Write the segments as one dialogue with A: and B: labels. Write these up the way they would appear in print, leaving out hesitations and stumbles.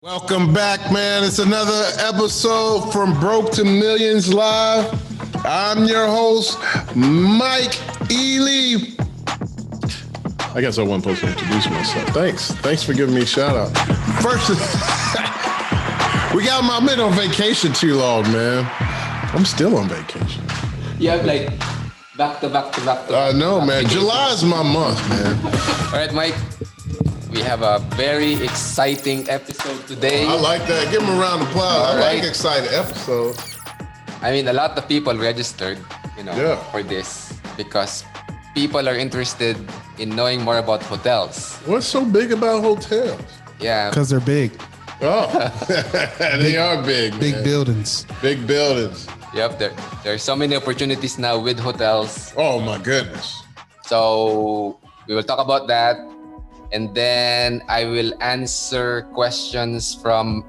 A: Welcome back, man. It's another episode from Broke to Millions Live. I'm your host, Mike Ely. I guess I wasn't supposed to introduce myself. Thanks for giving me a shout out. First, we got my man on vacation too long, man. I'm still on vacation.
B: You have like back to back.
A: I know, man. July is my month, man.
B: All right, Mike. We have a very exciting episode today.
A: I like that. Give him a round of applause. I like exciting episodes.
B: I mean, a lot of people registered, for this because people are interested in knowing more about hotels.
A: What's so big about hotels?
B: Yeah.
C: Because they're big.
A: Oh, they are big.
C: Big buildings.
A: Big buildings.
B: Yep. There are so many opportunities now with hotels.
A: Oh, my goodness.
B: So we will talk about that. And then I will answer questions from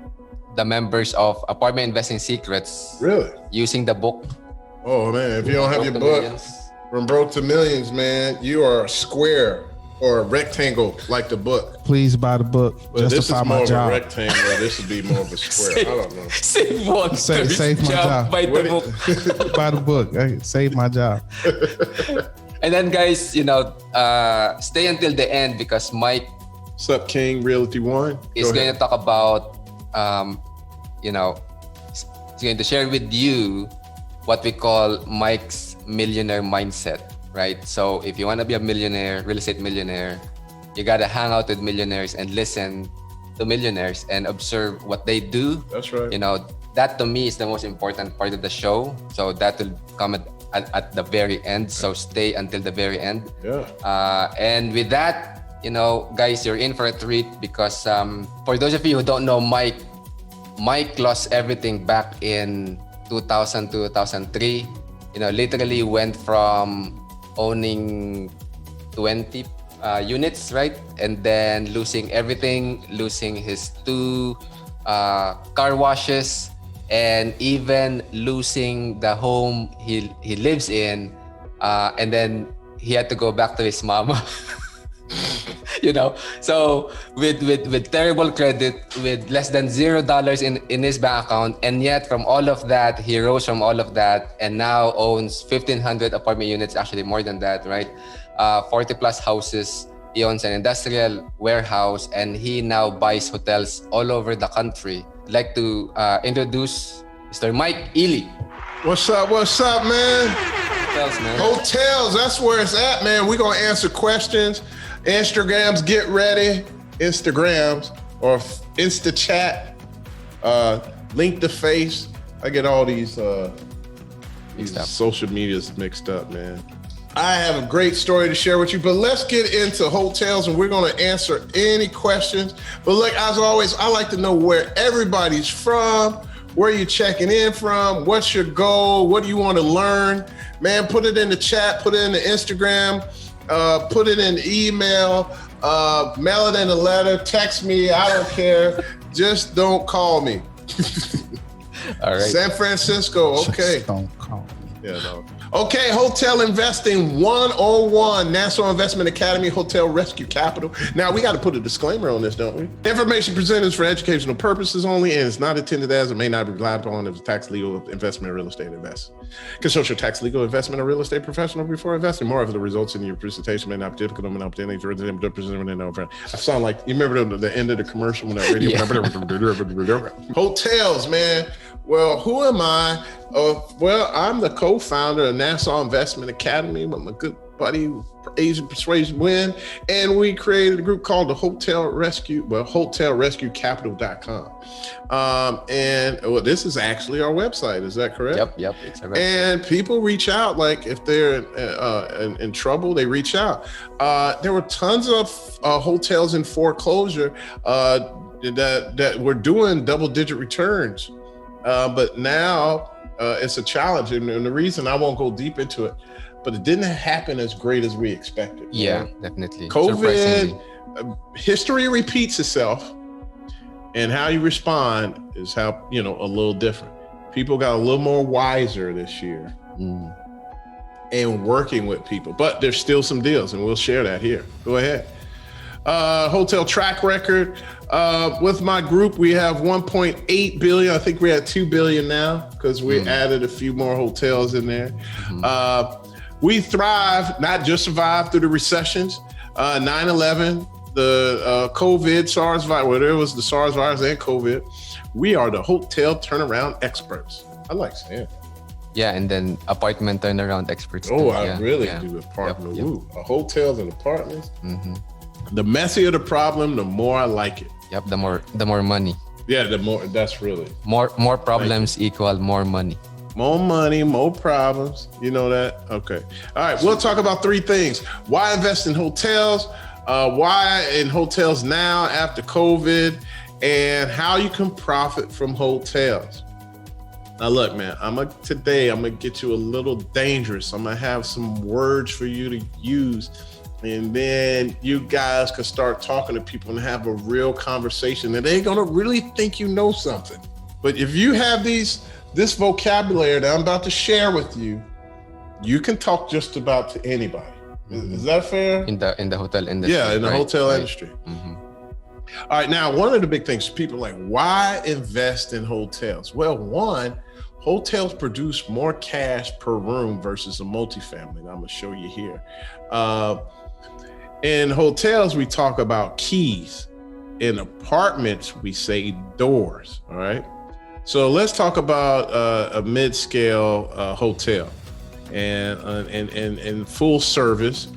B: the members of Apartment Investing Secrets.
A: Really?
B: Using the book.
A: Oh, man. If you don't have your book, From Broke to Millions, man, you are a square or a rectangle like the book.
C: Please buy the book.
A: Well,
C: Justify my job.
A: This is more of a rectangle. This would be more of a square. I don't know.
B: Save one.
C: Save my job.
B: Buy the book.
C: Buy the book. Save my job.
B: And then, guys, stay until the end because Mike
A: What's up, King Realty One?
B: is going to talk about, he's going to share with you what we call Mike's millionaire mindset, right? So if you want to be a millionaire, real estate millionaire, you got to hang out with millionaires and listen to millionaires and observe what they do.
A: That's right.
B: That to me is the most important part of the show. So that will come at the very end. So stay until the very end.
A: Yeah.
B: And with that, guys, you're in for a treat because for those of you who don't know Mike lost everything back in 2000 to 2003. Literally went from owning 20 units, right? And then losing everything, losing his 2 car washes, and even losing the home he lives in, and then he had to go back to his mama. So with terrible credit, with less than $0 in his bank account, and yet from all of that, he rose from all of that and now owns 1,500 apartment units, actually more than that, right? 40 plus houses. He owns an industrial warehouse, and he now buys hotels all over the country. I'd like to introduce Mr. Mike Ely.
A: What's up, man?
B: Hotels, man.
A: Hotels, that's where it's at, man. We're going to answer questions. Instagrams, get ready. Instagrams or Insta chat. Link the face. I get all these social medias mixed up, man. I have a great story to share with you, but let's get into hotels and we're going to answer any questions. But look, as always, I like to know where everybody's from, where you're checking in from, what's your goal, what do you want to learn? Man, put it in the chat, put it in the Instagram, put it in the email, mail it in a letter, text me, I don't care. Just don't call me.
B: All right.
A: San Francisco, okay.
C: Just don't call me.
A: Yeah, no. Okay, Hotel Investing 101, National Investment Academy, Hotel Rescue Capital. Now, we got to put a disclaimer on this, don't we? Information presented is for educational purposes only and is not intended as or may not be relied upon as a tax, legal, investment, or real estate investment. Consult your tax, legal, investment, or real estate professional before investing. More of the results in your presentation may not be typical, may not be any I sound like, you remember the end of the commercial when that radio?
B: Yeah.
A: Hotels, man. Well, who am I? I'm the co-founder of Nassau Investment Academy with my good buddy, Asian Persuasion Win, and we created a group called the Hotel Rescue, hotelrescuecapital.com. This is actually our website. Is that correct?
B: Yep. It's
A: and people reach out, like if they're in trouble, they reach out. There were tons of hotels in foreclosure that were doing double-digit returns. But now it's a challenge. And the reason I won't go deep into it, but it didn't happen as great as we expected.
B: Yeah,
A: right?
B: definitely.
A: COVID, history repeats itself, and how you respond is how, a little different. People got a little more wiser this year and working with people, but there's still some deals, and we'll share that here. Go ahead. Hotel track record. With my group, we have 1.8 billion. I think we're at 2 billion now because we added a few more hotels in there. We thrive, not just survive through the recessions. 9/11, the COVID, SARS virus, whether it was the SARS virus and COVID, we are the hotel turnaround experts. I like saying that.
B: Yeah, and then apartment turnaround experts.
A: Oh,
B: too.
A: I really do apartment.
B: Yep.
A: Ooh, hotels and apartments. The messier the problem, the more I like it.
B: Yep, the more money.
A: Yeah, the more. That's really
B: More problems equal more money.
A: more money, more problems. You know that? Okay. All right. We'll talk about 3 things: why invest in hotels, why in hotels now after COVID, and how you can profit from hotels. Now, look, man, today I'm gonna get you a little dangerous. I'm gonna have some words for you to use, and then you guys can start talking to people and have a real conversation, and they're gonna really think you know something. But if you have this vocabulary that I'm about to share with you, you can talk just about to anybody. Is that fair?
B: In the hotel industry.
A: Yeah, in the hotel industry. All right, now one of the big things people are like, why invest in hotels? Well, one, hotels produce more cash per room versus a multifamily. And I'm gonna show you here. In hotels, we talk about keys. In apartments, we say doors. All right. So let's talk about a mid-scale hotel and full service.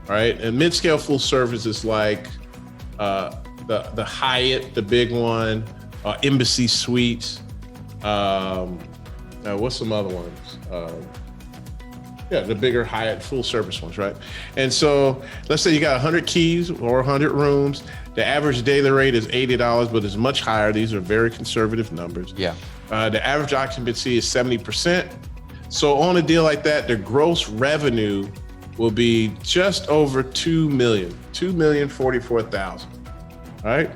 A: All right. And mid-scale full service is like the Hyatt, the big one, Embassy Suites. What's some other ones? The bigger Hyatt full service ones, right? And so let's say you got 100 keys or 100 rooms. The average daily rate is $80, but it's much higher. These are very conservative numbers.
B: Yeah.
A: The average occupancy is 70%. So on a deal like that, the gross revenue will be just over $2,044,000. All right.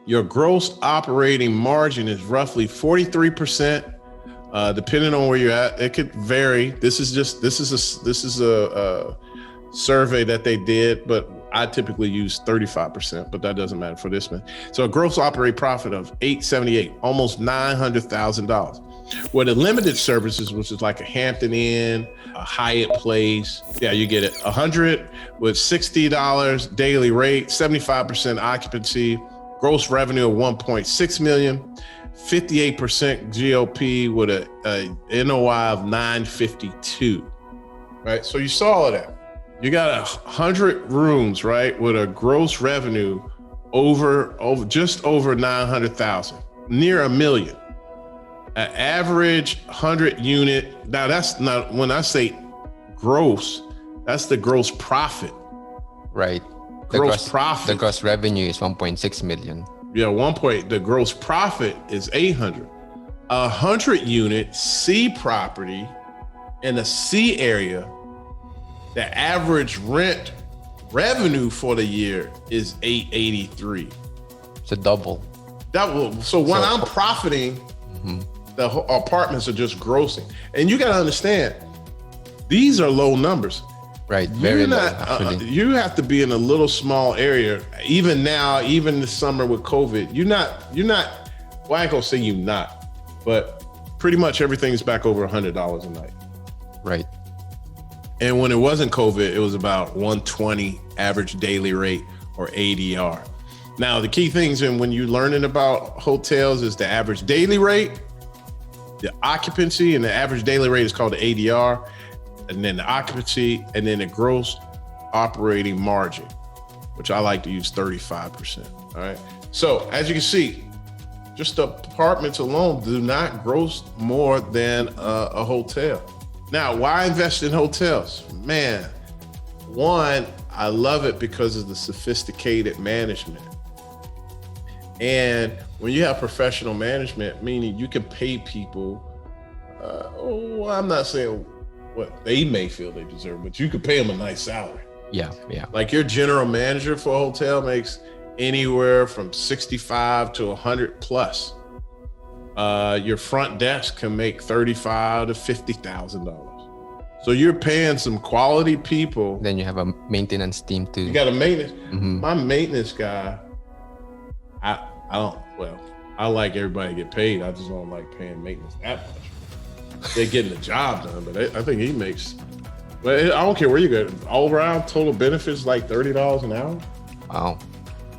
A: Your gross operating margin is roughly 43%. Depending on where you're at, it could vary. This is a survey that they did, but I typically use 35%, but that doesn't matter for this one. So a gross operating profit of $878, almost $900,000. Where the limited services, which is like a Hampton Inn, a Hyatt Place, you get it. 100 with $60 daily rate, 75% occupancy, gross revenue of 1.6 million. 58% GOP with a NOI of 952, right? So you saw all of that. You got 100 rooms, right, with a gross revenue over just over 900,000, near $1 million. An average 100 unit. Now that's not, when I say gross, that's the gross profit.
B: Right.
A: Gross profit.
B: The gross revenue is 1.6 million.
A: Yeah, the gross profit is 800. 100 unit C property in a C area, the average rent revenue for the year is 883.
B: It's a double.
A: So when I'm profiting, the apartments are just grossing. And you got to understand, these are low numbers.
B: Right, very low.
A: You have to be in a little small area. Even now, even this summer with COVID, you're not. Well, I ain't gonna say you not, but pretty much everything's back over $100 a night.
B: Right.
A: And when it wasn't COVID, it was about 120 average daily rate or ADR. Now, the key things when you're learning about hotels is the average daily rate, the occupancy, and the average daily rate is called the ADR. And then the occupancy, and then the gross operating margin, which I like to use 35%. All right. So as you can see, just the apartments alone do not gross more than a hotel. Now, why invest in hotels? Man, one, I love it because of the sophisticated management. And when you have professional management, meaning you can pay people, I'm not saying what they may feel they deserve, but you could pay them a nice salary.
B: Yeah.
A: Like your general manager for a hotel makes anywhere from 65 to 100 plus. Your front desk can make $35,000 to $50,000. So you're paying some quality people.
B: Then you have a maintenance team too.
A: You got a maintenance.
B: Mm-hmm.
A: My maintenance guy, I don't. Well, I like everybody to get paid. I just don't like paying maintenance that much. They're getting the job done, but I think he makes. But I don't care where you go. All around total benefits like $30 an hour.
B: Wow.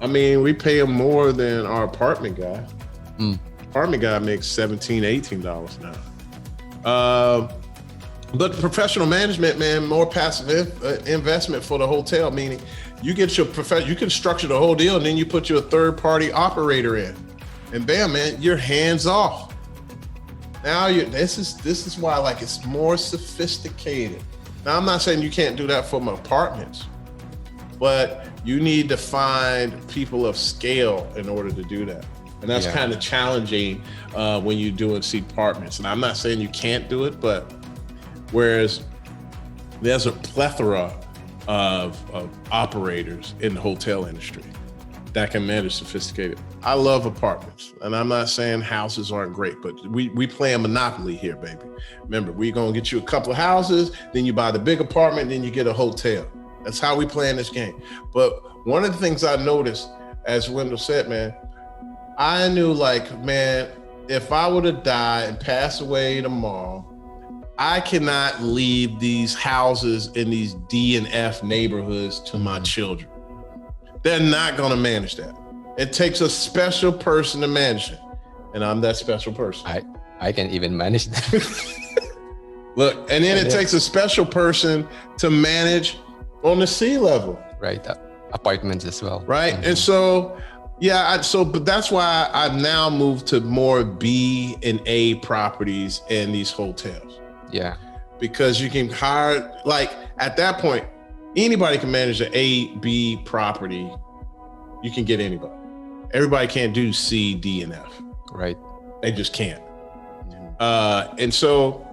A: I mean, we pay him more than our apartment guy.
B: Mm.
A: Apartment guy makes $17, $18 an hour. But professional management, man, more passive investment for the hotel, meaning you get your you can structure the whole deal and then you put your third party operator in. And bam, man, you're hands off. Now this is why like it's more sophisticated. Now I'm not saying you can't do that from apartments, but you need to find people of scale in order to do that. And that's kind of challenging when you're doing apartments. And I'm not saying you can't do it, but whereas there's a plethora of operators in the hotel industry that can manage sophisticated. I love apartments, and I'm not saying houses aren't great, but we play a monopoly here, baby. Remember, we're gonna get you a couple of houses, then you buy the big apartment, then you get a hotel. That's how we play in this game. But one of the things I noticed, as Wendell said, man, I knew like, man, if I were to die and pass away tomorrow, I cannot leave these houses in these D and F neighborhoods to my children. They're not gonna manage that. It takes a special person to manage it. And I'm that special person.
B: I can even manage that.
A: Look, and then it takes a special person to manage on the sea level.
B: Right, apartments as well.
A: Right, and so, but that's why I've now moved to more B and A properties in these hotels.
B: Yeah.
A: Because you can hire, like at that point, anybody can manage an A, B property. You can get anybody. Everybody can't do C, D, and F.
B: Right.
A: They just can't. And so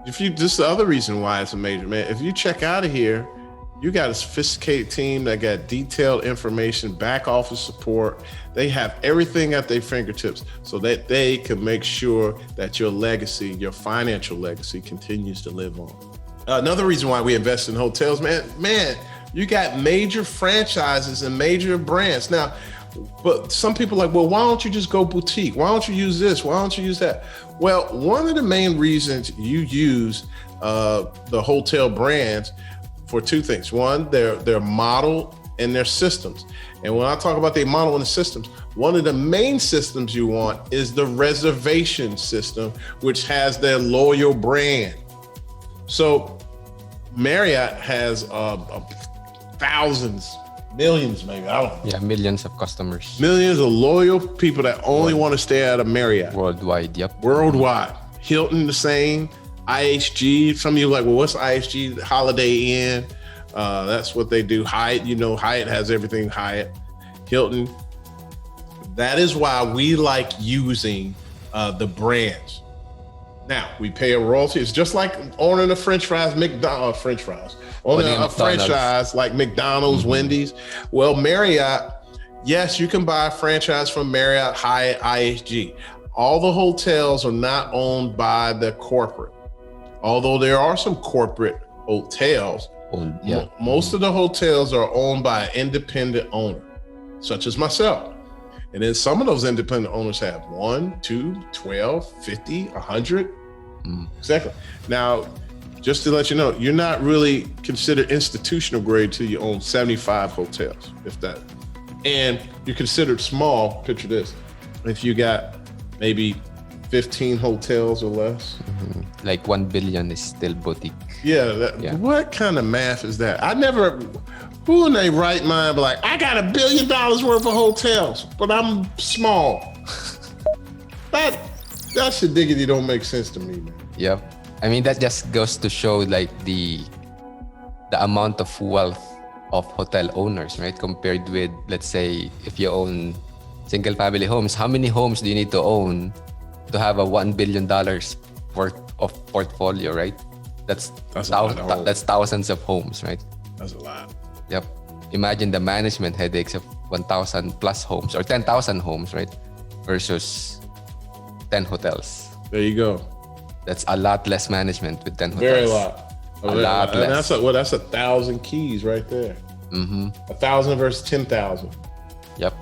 A: this is the other reason why it's a major, man. If you check out of here, you got a sophisticated team that got detailed information, back office support. They have everything at their fingertips so that they can make sure that your legacy, your financial legacy continues to live on. Another reason why we invest in hotels, man, you got major franchises and major brands. Now, but some people are like, well, why don't you just go boutique? Why don't you use this? Why don't you use that? Well, one of the main reasons you use the hotel brands for two things. One, their model and their systems. And when I talk about their model and the systems, one of the main systems you want is the reservation system, which has their loyal brand. So Marriott has thousands, millions, maybe, I don't know.
B: Yeah, millions of customers.
A: Millions of loyal people that only want to stay at a Marriott.
B: Worldwide, yep.
A: Worldwide. Hilton, the same. IHG, some of you are like, well, what's IHG? Holiday Inn. That's what they do. Hyatt, Hyatt has everything. Hyatt, Hilton. That is why we like using the brands. Now, we pay a royalty. It's just like owning a French fries, French fries. Owning a franchise like McDonald's, Wendy's. Well, Marriott, yes, you can buy a franchise from Marriott, Hyatt, IHG. All the hotels are not owned by the corporate. Although there are some corporate hotels, most of the hotels are owned by an independent owner, such as myself. And then some of those independent owners have 1, 2, 12, 50, 100. Exactly. Now, just to let you know, you're not really considered institutional grade till you own 75 hotels, if that. And you're considered small, picture this, if you got maybe 15 hotels or less.
B: Like 1 billion is still boutique.
A: Yeah. What kind of math is that? Who in their right mind be like, I got $1 billion worth of hotels, but I'm small. That shit diggity don't make sense to me, man.
B: Yep. I mean, that just goes to show like the amount of wealth of hotel owners, right? Compared with, let's say, if you own single family homes, how many homes do you need to own to have a $1 billion worth of portfolio, right? That's thousands of homes, right?
A: That's a lot.
B: Yep. Imagine the management headaches of 1,000 plus homes or 10,000 homes, right? Versus 10 hotels.
A: There you go.
B: That's a lot less management with 10 hotels.
A: Very lot.
B: A lot
A: and
B: less.
A: that's 1,000 keys right there. 1,000 versus 10,000.
B: Yep.